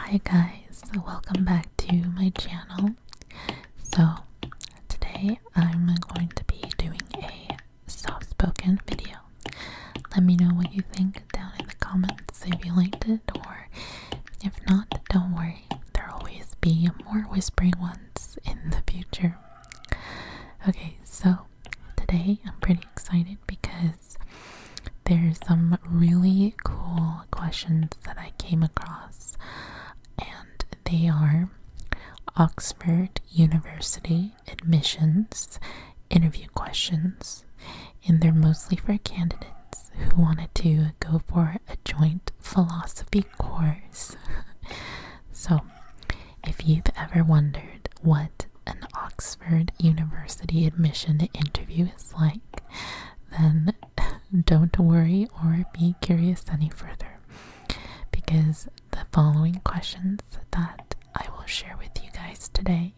Hi guys, welcome back to my channel. So today I'm going to be doing a soft-spoken video. Let me know what you think down in the comments if you liked it, or if not, don't worry, there'll always be more whispering ones in the future. Okay, so today I'm pretty excited because there's some really cool questions that I came across, and they are Oxford University admissions interview questions, and they're mostly for candidates who wanted to go for a joint philosophy course. So, if you've ever wondered what an Oxford University admission interview is like, then don't worry or be curious any further, because the following questions that I will share with you guys today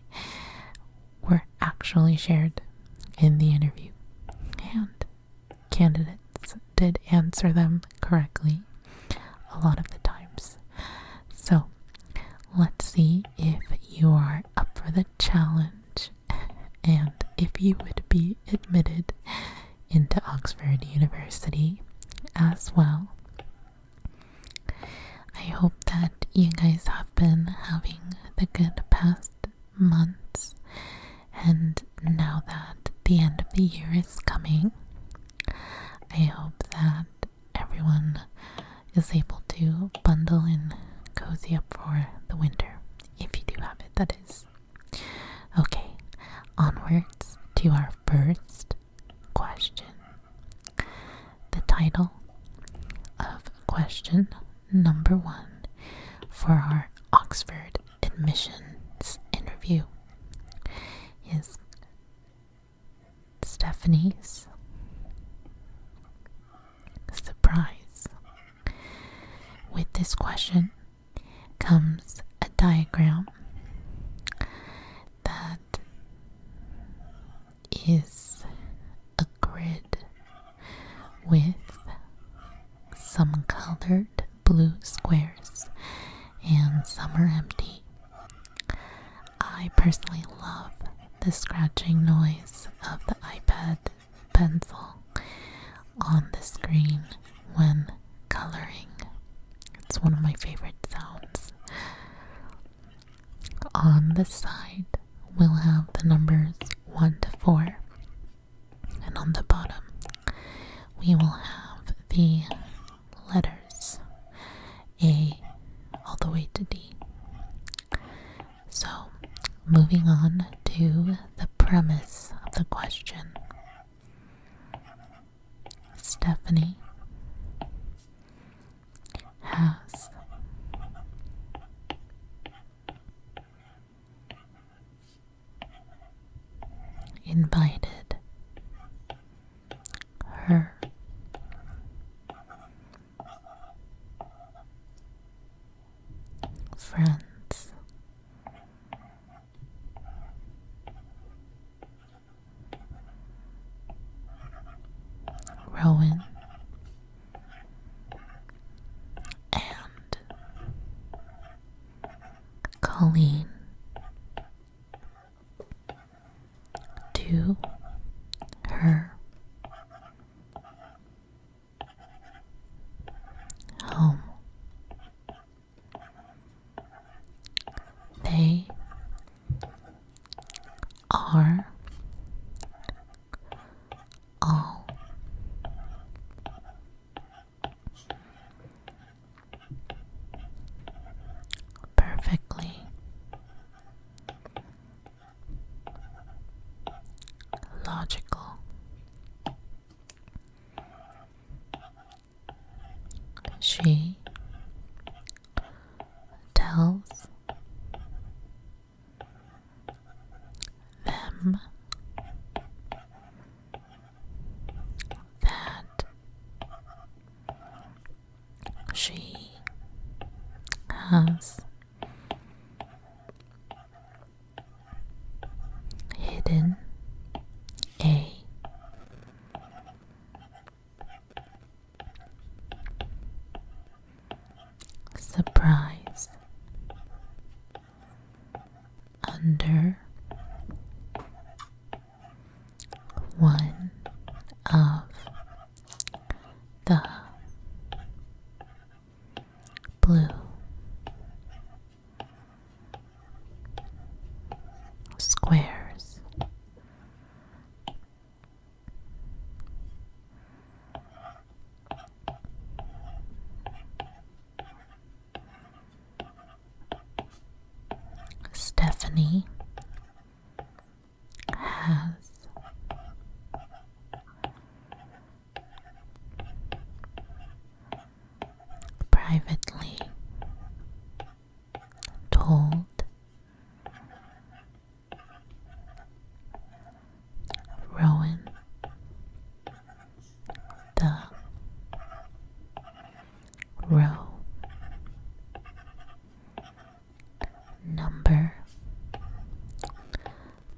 were actually shared in the interview, and candidates did answer them correctly a lot of the times. So let's see if you are up for the challenge and if you would be admitted into Oxford University as well. I hope that you guys have been having the good past months, and now that the end of the year is coming, I hope that everyone is able to bundle and cozy up for the winter, if you do have it, that is. Okay, onwards to our first question. The title of question number 1 for our Oxford admissions interview is Stephanie's surprise. With this question comes a diagram that is a grid with some colored blue squares and some are empty. I personally love the scratching noise of the iPad pencil on the screen when coloring. It's one of my favorite sounds. On the side, we'll have the numbers 1 to 4, and on the bottom, we will have the letters A all the way to D. So, moving on to the premise of the question. Stephanie has invited her friends Rowan and Colleen to her home. They are all perfectly logical. She tells them that she has hidden a surprise blue, squares, Stephanie has privately told Rowan the row number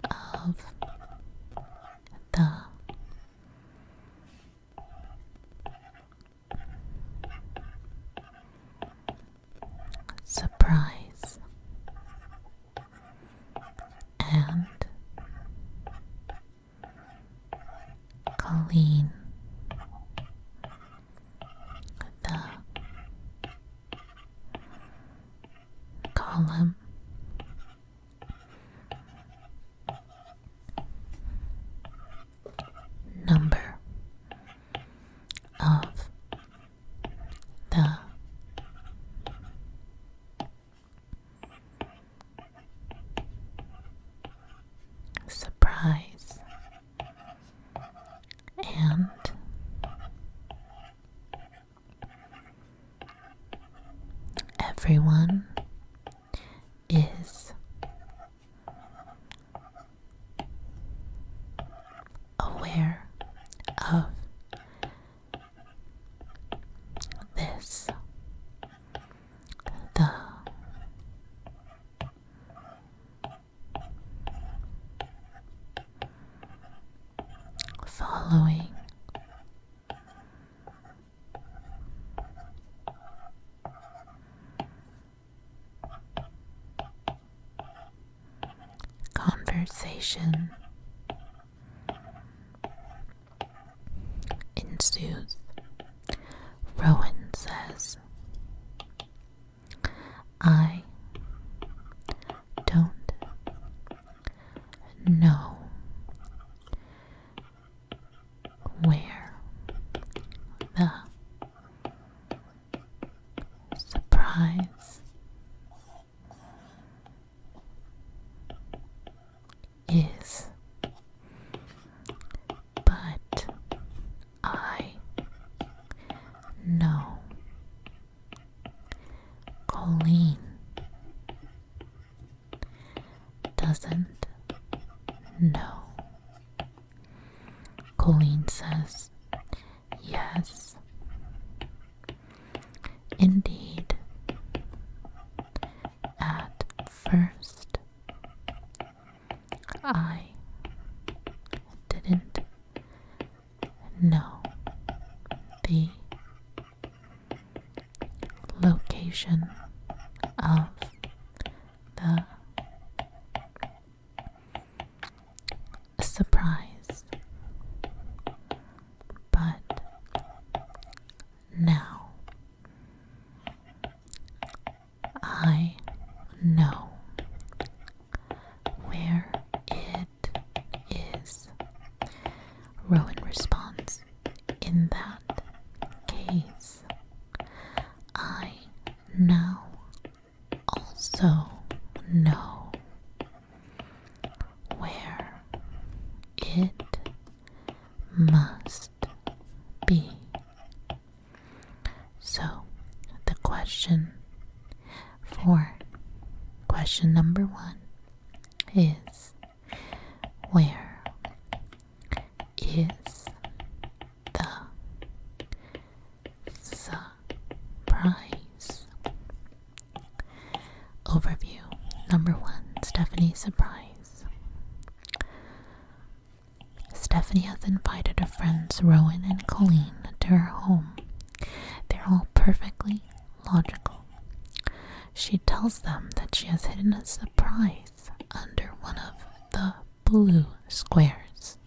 of the surprise, and Colleen the column number of the surprise, and everyone is aware of this. The following conversation ensues. Rowan says, "I don't know where the surprise is, but I know Colleen doesn't know." Colleen says, "Yes, indeed. At first, I didn't know the location of the surprise, but now I know where it is." Rowan responds, "In that case, I now also know where it must be." So, the question for question number 1 is, where is the surprise? Overview. Number 1, Stephanie's surprise. Stephanie has invited her friends Rowan and Colleen to her home. They're all perfectly logical. She tells them that she has hidden a surprise under one of the blue squares.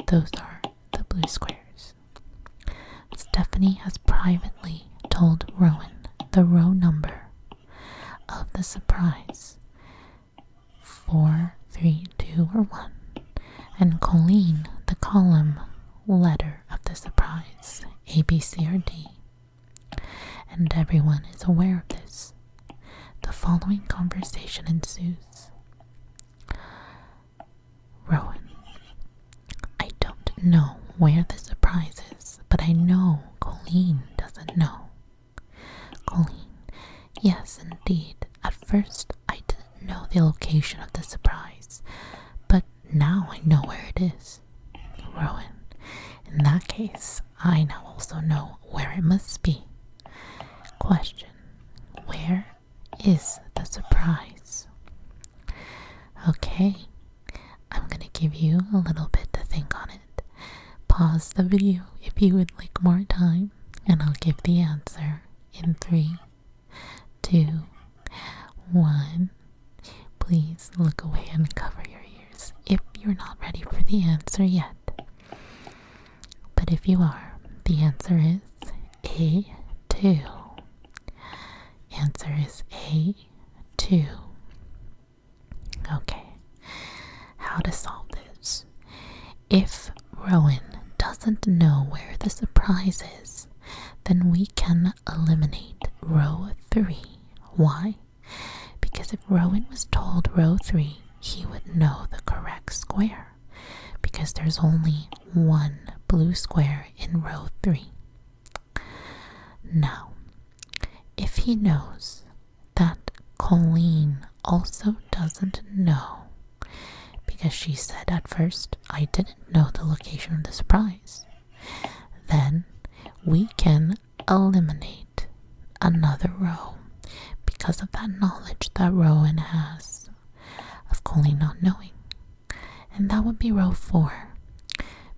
Those are the blue squares. Stephanie has privately told Rowan the row number of the surprise. 4, 3, 2, or 1. And Colleen the column letter of the surprise, A, B, C, or D. And everyone is aware of this. The following conversation ensues. Rowan: I don't know where the surprise is, but I know Colleen doesn't know. Colleen: Yes, indeed. At first, I didn't know the location of the surprise, but now I know where it is. Rowan: In that case, I now also know where it must be. Question: Where is the surprise? Okay, I'm gonna give you a little bit to think on it. Pause the video if you would like more time, and I'll give the answer in 3, 2, 1. Please look away and cover your ears if you're not ready for the answer yet. But if you are, the answer is A2. Answer is A2. Okay, how to solve this? If Rowan doesn't know where the surprise is, then we can eliminate row 3. Why? Because if Rowan was told row 3, he would know the correct square, because there's only one blue square in row 3. Now, if he knows that Colleen also doesn't know, because she said at first, I didn't know the location of the surprise, then we can eliminate another row because of that knowledge that Rowan has of Colleen not knowing. And that would be row 4,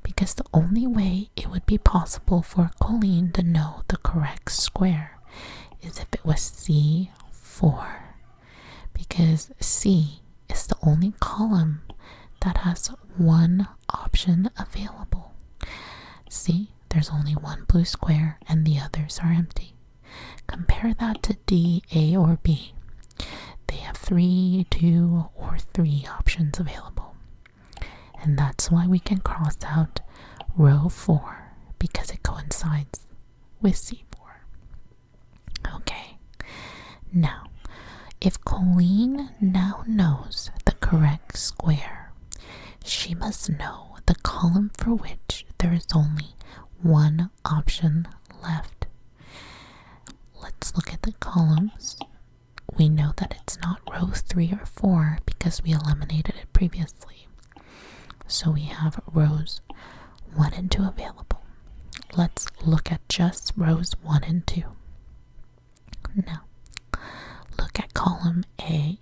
because the only way it would be possible for Colleen to know the correct square is if it was C4, because C is the only column that has one option available. See, there's only one blue square and the others are empty. Compare that to D, A, or B. They have 3, 2, or 3 options available. And that's why we can cross out row 4, because it coincides with C4. Okay, now, if Colleen now knows the correct square, she must know the column for which there is only one option left. Let's look at the columns. We know that it's not row 3 or 4 because we eliminated it previously. So we have rows 1 and 2 available. Let's look at just rows 1 and 2. Now, look at column A.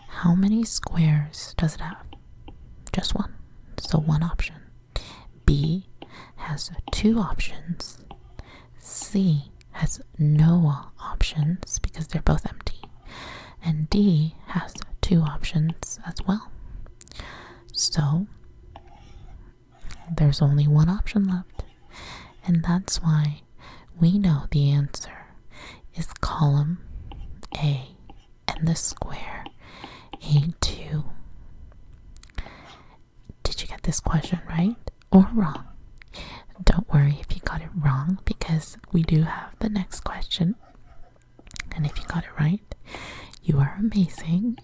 How many squares does it have? Just 1. So 1 option. B has 2 options. C has no options because they're both empty. And D has 2 options as well. So there's only 1 option left. And that's why we know the answer is column A and the square A2. Did you get this question right or wrong? Don't worry if you got it wrong, because we do have the next question. And if you got it right, you are amazing.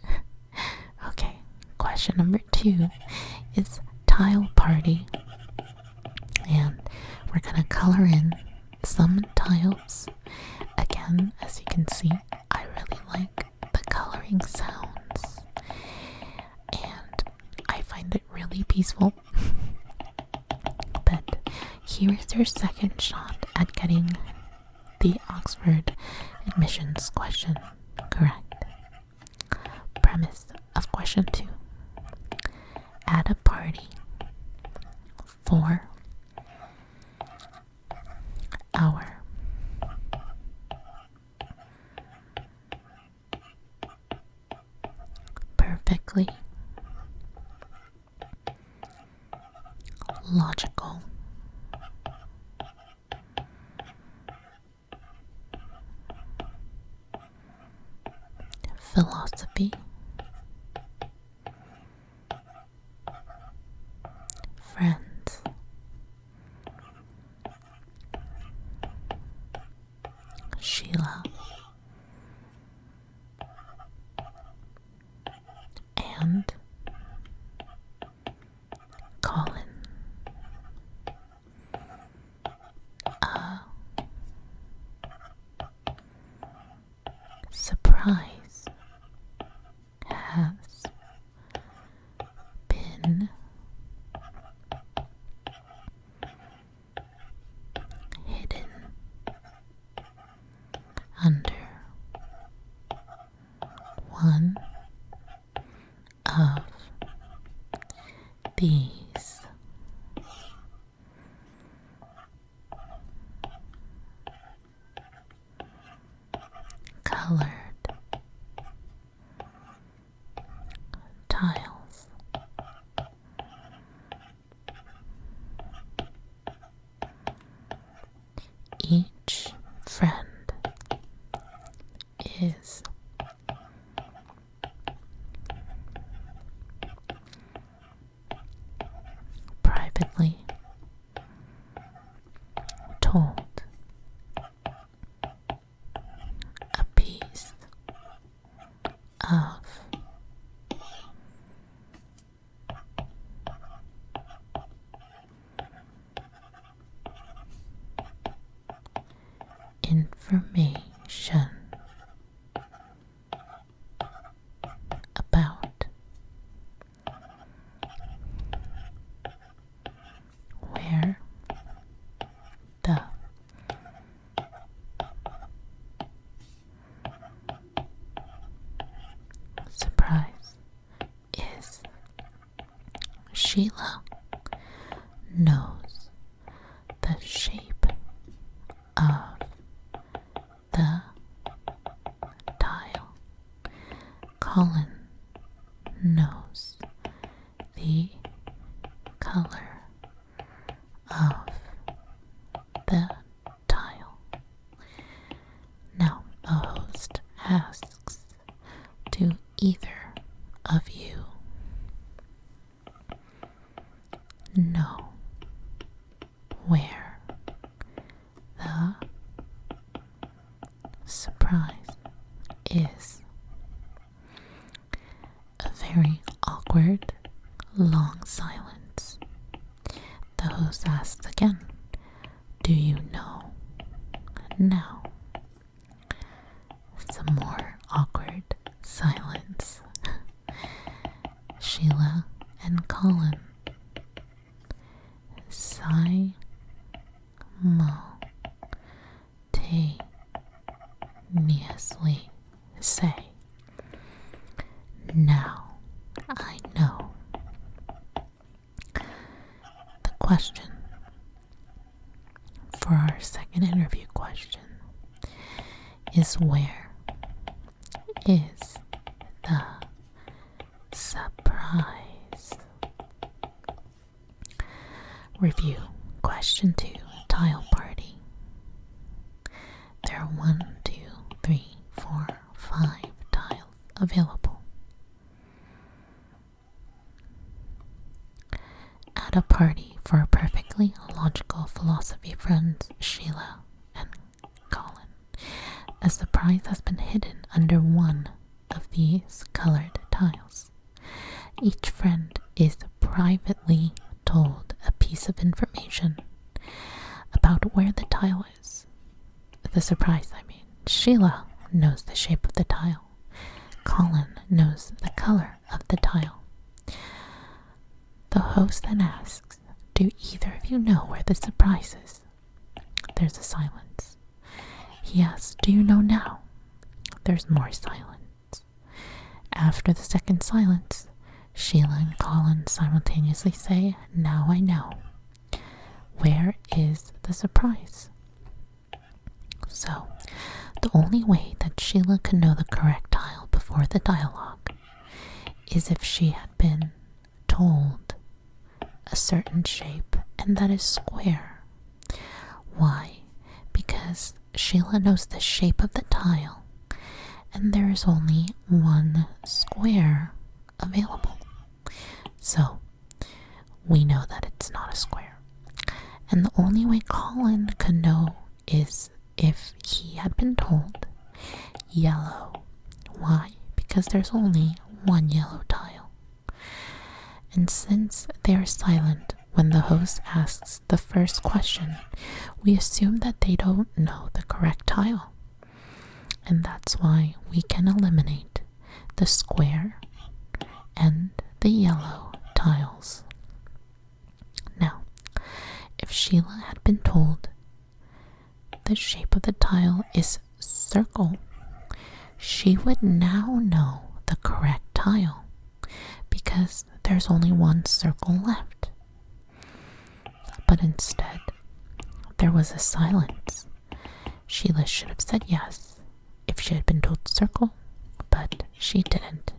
Okay, question number 2 is tile party. And we're gonna color in some tiles. Again, as you can see, I really like the coloring sounds. And I find it really peaceful. But here is your second shot at getting the Oxford admissions question correct. Premise of question 2. At a party for our perfectly logical philosophy, friends, Sheila, and Colin. A surprise has been hidden under one of these colored tiles. Each friend is privately told a piece of information about where the surprise is. Sheila knows the shape of the tile. Colin knows the color of the tile. Now the host asks, do either of you know where the surprise is? A very awkward, long silence. The host asks again, do you know? Now, some more awkward silence. Sheila and Colin simultaneously say, now I know. The question for our second interview question is, where is the surprise? Review. Question 2. Tile party. There are 1, 2, 3, 4, 5 tiles available. At a party for a perfectly logical philosophy friends, Sheila and Colin, a surprise has been hidden under one of these colored tiles. Each friend is privately told a piece of information about where the tile is. The surprise, Sheila knows the shape of the tile. Colin knows the color of the tile. The host then asks, do either of you know where the surprise is? There's a silence. He asks, do you know now? There's more silence. After the second silence, Sheila and Colin simultaneously say, now I know. Where is the surprise? So, the only way that Sheila could know the correct tile before the dialogue is if she had been told a certain shape, and that is square. Why? Because Sheila knows the shape of the tile, and there is only one square available. So we know that it's not a square. And the only way Colin could know is if he had been told yellow. Why? Because there's only one yellow tile. And since they are silent when the host asks the first question, we assume that they don't know the correct tile. And that's why we can eliminate the square and the yellow tiles. Now, if Sheila had been told the shape of the tile is circle, she would now know the correct tile because there's only one circle left. But instead, there was a silence. Sheila should have said yes if she had been told circle, but she didn't.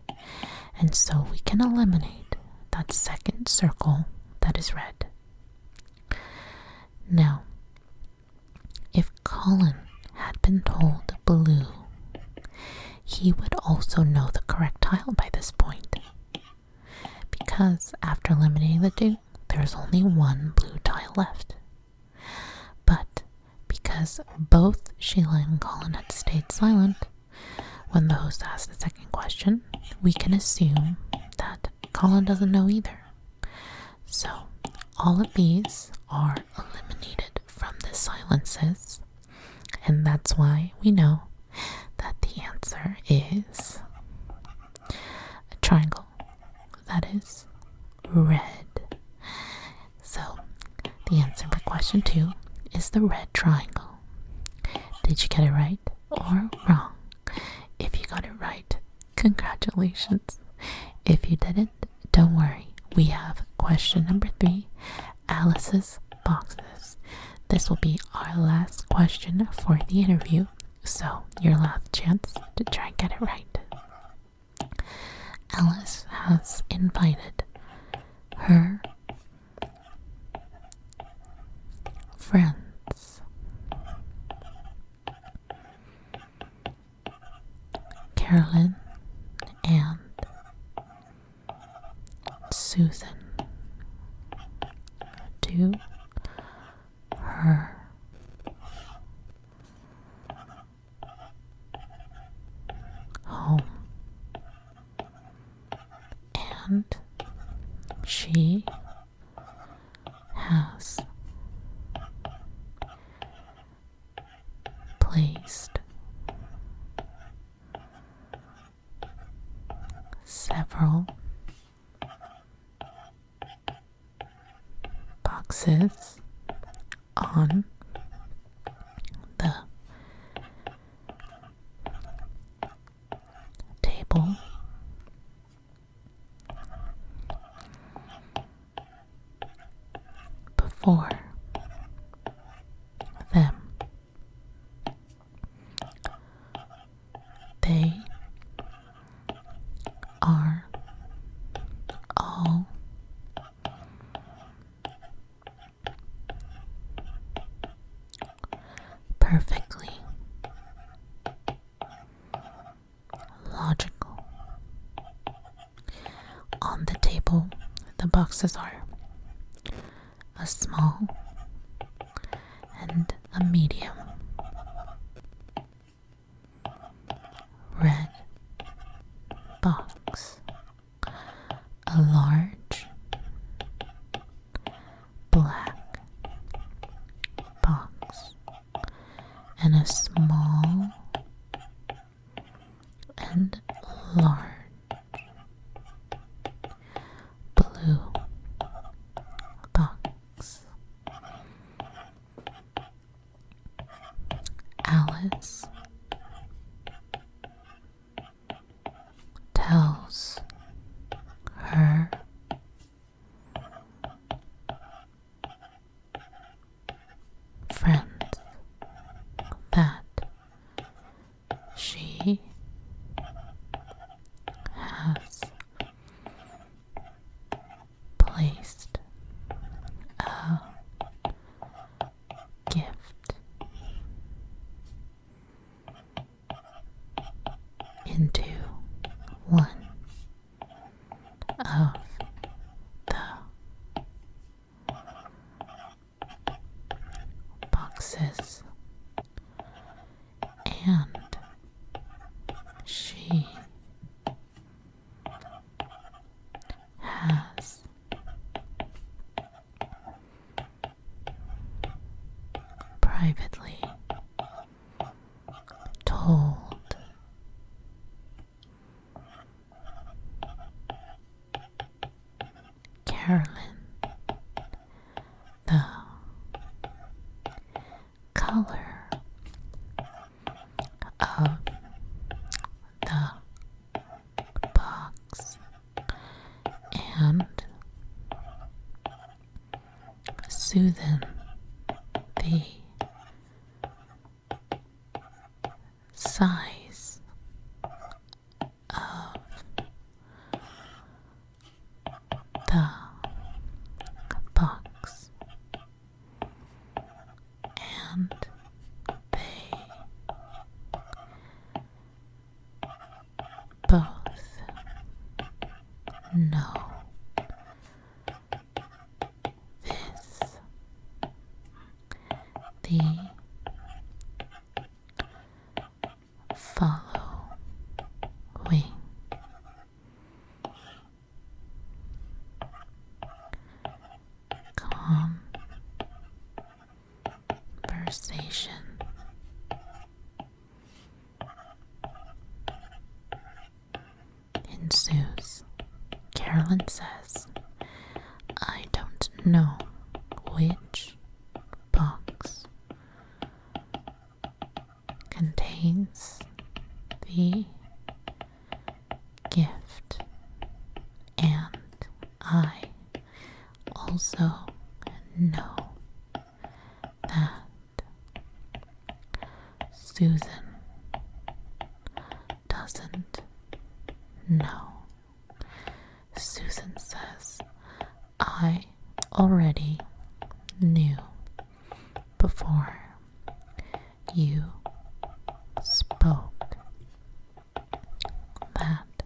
And so we can eliminate that second circle that is red. Now, if Colin had been told blue, he would also know the correct tile by this point. Because after eliminating the two, there's only one blue tile left. But because both Sheila and Colin had stayed silent when the host asked the second question, we can assume that Colin doesn't know either. So all of these are eliminated from the silences, and that's why we know that the answer is a triangle. That is red. So the answer for question 2 is the red triangle. Did you get it right or wrong? If you got it right, congratulations. If you didn't, don't worry. We have question number 3, Alice's boxes. This will be our last question for the interview, so your last chance to try and get it right. Alice has invited her friends, Carolyn and Susan, to her home, and she has placed several boxes on the table before them. They are all perfectly logical. On the table, the boxes are a small and a medium, red box, a large black box, and a small and large blue box. Alice tells her friends that she has placed a gift and she has privately told Carolyn the color of the box and Susan the size of the box, and they both know this. The following conversation ensues. Carolyn says, "I don't know which box contains the gift, and I also know that Susan doesn't know." Susan says, "I already knew before you spoke that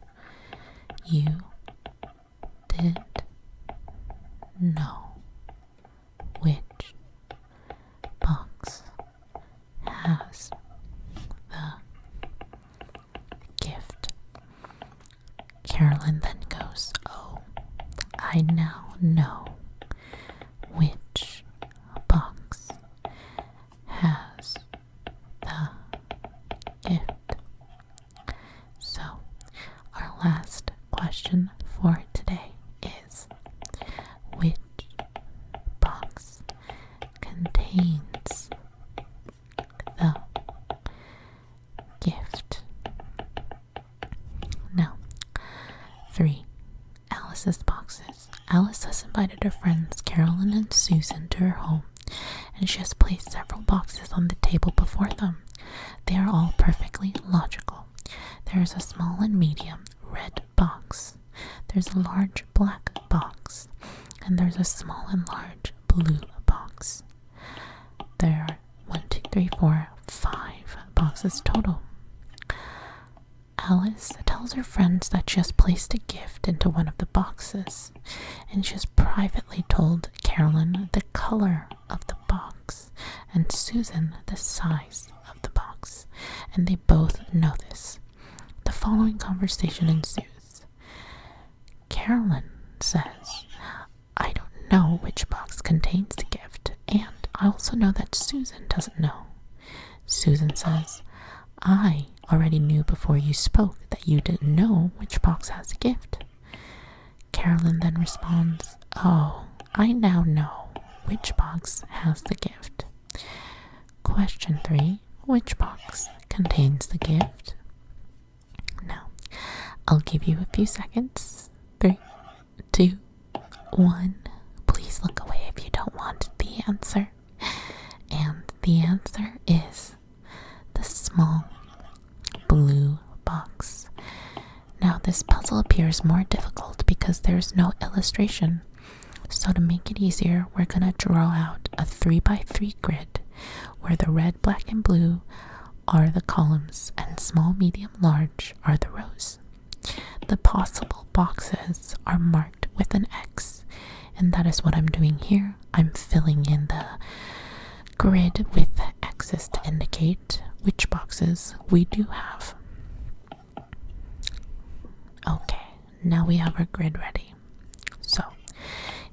you did know which box has the gift." Carolyn then goes, "Oh, I now know which box has the gift." So, our last question for today is, which box contains the gift? Now, 3. Alice's boxes. Alice has invited her friends Carolyn and Susan to her home, and she has placed several boxes on the table before them. They are all perfectly logical. There is a small and medium red box. There's a large black box, and there's a small and large blue box. There are 5 boxes total. Alice tells her friends that she has placed a gift into one of the boxes, and she has privately told Carolyn the color of the box and Susan the size of the box, and they both know this. The following conversation ensues. Carolyn says, "I don't know which box contains the gift, and I also know that Susan doesn't know." Susan says, "I already knew before you spoke that you didn't know which box has a gift." Carolyn then responds, "Oh, I now know which box has the gift." Question 3. Which box contains the gift? Now, I'll give you a few seconds. 3, 2, 1. Please look away if you don't want the answer. And the answer is the small blue box. Now, this puzzle appears more difficult because there's no illustration. So to make it easier, we're going to draw out a 3x3 grid where the red, black, and blue are the columns and small, medium, large are the rows. The possible boxes are marked with an X, and that is what I'm doing here. I'm filling in the grid with X's to indicate which boxes we do have. Okay, now we have our grid ready. So,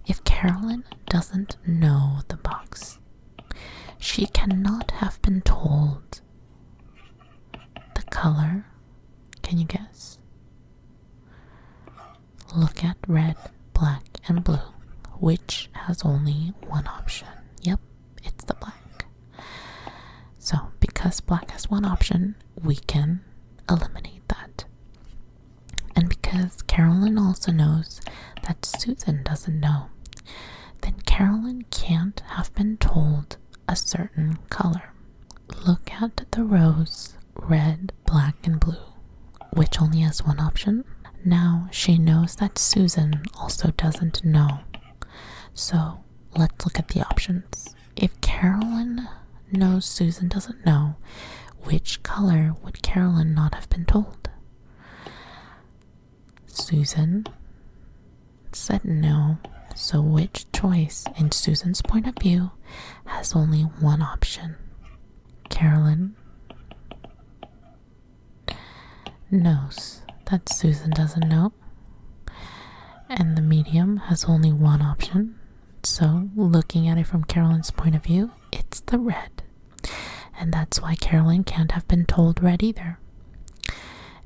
if Carolyn doesn't know the box, she cannot have been told the color. Can you guess? Look at red, black, and blue, which has only one option. Yep, it's the black. So, because black has one option, we can eliminate that. And because Carolyn also knows that Susan doesn't know, then Carolyn can't have been told a certain color. Look at the rows, red, black, and blue, which only has one option. Now she knows that Susan also doesn't know. So let's look at the options. If Carolyn knows Susan doesn't know, which color would Carolyn not have been told? Susan said no, so which choice in Susan's point of view has only one option? Carolyn knows that Susan doesn't know, and the medium has only one option. So looking at it from Carolyn's point of view, it's the red. And that's why Carolyn can't have been told red either.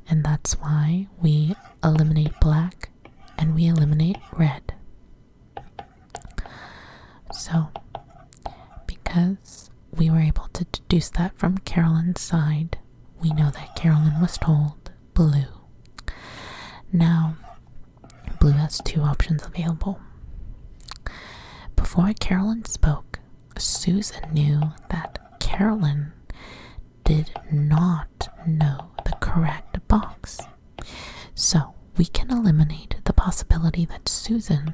And that's why we eliminate black and we eliminate red. So, because we were able to deduce that from Carolyn's side, we know that Carolyn was told blue. Now, blue has two options available. Before Carolyn spoke, Susan knew that Carolyn did not know the correct box. So we can eliminate the possibility that Susan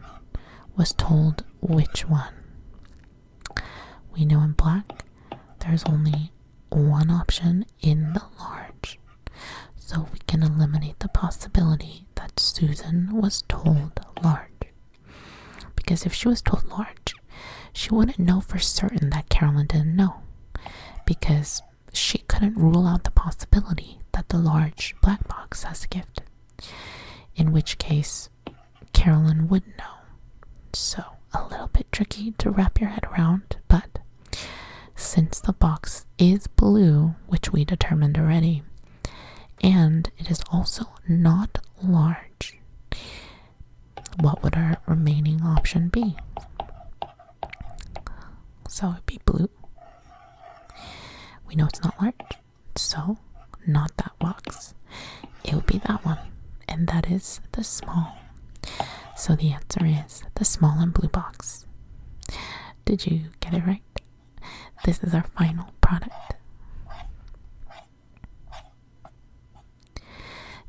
was told which one. We know in black there's only one option in the large. So we can eliminate the possibility that Susan was told large. Because if she was told large, she wouldn't know for certain that Carolyn didn't know. Because she couldn't rule out the possibility that the large black box has a gift. In which case, Carolyn would know. So, a little bit tricky to wrap your head around, but since the box is blue, which we determined already, and it is also not large, what would our remaining option be? So it'd be blue. We know it's not large, so not that box. It would be that one, and that is the small. So the answer is the small and blue box. Did you get it right? This is our final product.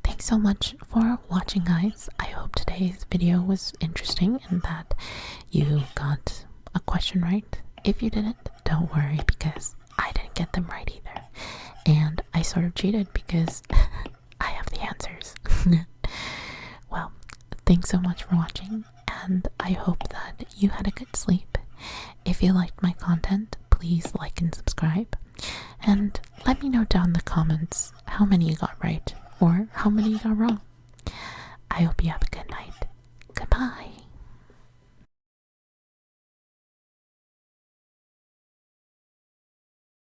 Thanks so much for watching, guys. I hope today's video was interesting and that you got a question right. If you didn't, don't worry, because I didn't get them right either. And I sort of cheated because I have the answers. Well, thanks so much for watching, and I hope that you had a good sleep. If you liked my content, please like and subscribe. And let me know down in the comments how many you got right or how many you got wrong. I hope you have a